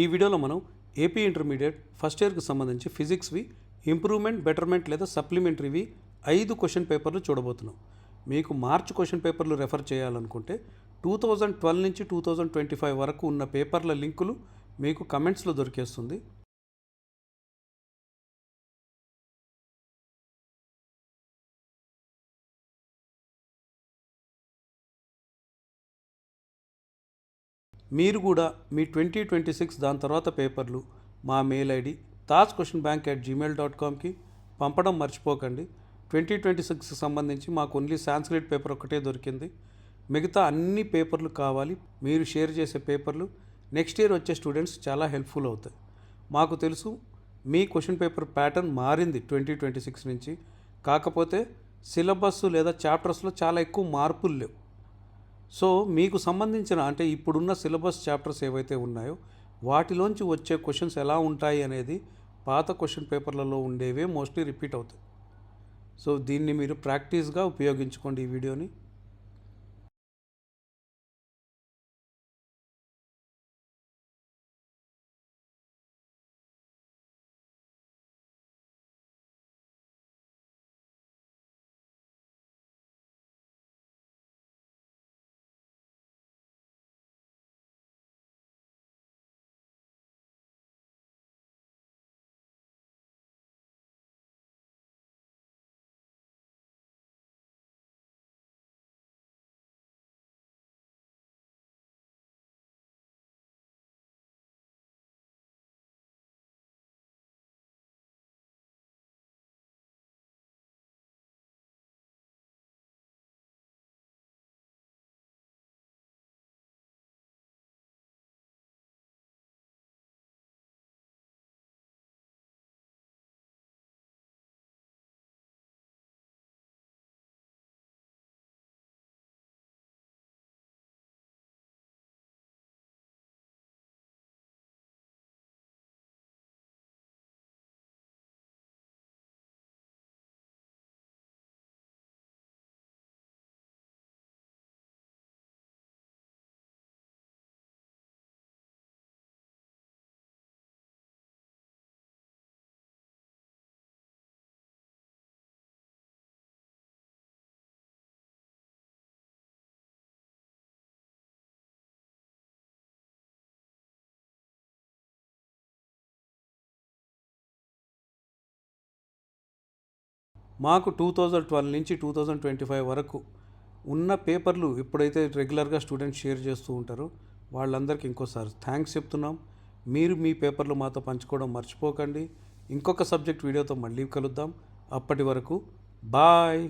ఈ వీడియోలో మనం ఏపీ ఇంటర్మీడియట్ ఫస్ట్ ఇయర్కి సంబంధించి ఫిజిక్స్వి ఇంప్రూవ్మెంట్, బెటర్మెంట్ లేదా సప్లిమెంటరీవి 5 క్వశ్చన్ పేపర్లు చూడబోతున్నాం. మీకు మార్చ్ క్వశ్చన్ పేపర్లు రెఫర్ చేయాలనుకుంటే 2012 నుంచి 2025 వరకు ఉన్న పేపర్ల లింకులు మీకు కమెంట్స్లో దొరికేస్తుంది. మీరు కూడా మీ 2026 దాని తర్వాత పేపర్లు మా మెయిల్ ఐడి tajquestionbank@gmail.comకి పంపడం మర్చిపోకండి. 2026కి సంబంధించి మాకు ఓన్లీ సాంస్క్రిట్ పేపర్ ఒకటే దొరికింది. మిగతా అన్ని పేపర్లు కావాలి. మీరు షేర్ చేసే పేపర్లు నెక్స్ట్ ఇయర్ వచ్చే స్టూడెంట్స్ చాలా హెల్ప్ఫుల్ అవుతాయి. మాకు తెలుసు మీ క్వశ్చన్ పేపర్ ప్యాటర్న్ మారింది 2026 నుంచి. కాకపోతే సిలబస్ లేదా చాప్టర్స్లో చాలా ఎక్కువ మార్పులు లేవు. సో మీకు సంబంధించిన అంటే ఇప్పుడున్న సిలబస్ చాప్టర్స్ ఏవైతే ఉన్నాయో వాటిలోంచి వచ్చే క్వశ్చన్స్ ఎలా ఉంటాయి అనేది పాత క్వశ్చన్ పేపర్లలో ఉండేవే మోస్ట్లీ రిపీట్ అవుతాయి. సో దీన్ని మీరు ప్రాక్టీస్గా ఉపయోగించుకోండి ఈ వీడియోని. మాకు 2012 నుంచి 2025 వరకు ఉన్న పేపర్లు ఎప్పుడైతే రెగ్యులర్గా స్టూడెంట్స్ షేర్ చేస్తూ ఉంటారో వాళ్ళందరికీ ఇంకోసారి థ్యాంక్స్ చెప్తున్నాం. మీరు మీ పేపర్లు మాతో పంచుకోవడం మర్చిపోకండి. ఇంకొక సబ్జెక్ట్ వీడియోతో మళ్ళీ కలుద్దాం. అప్పటి వరకు బాయ్.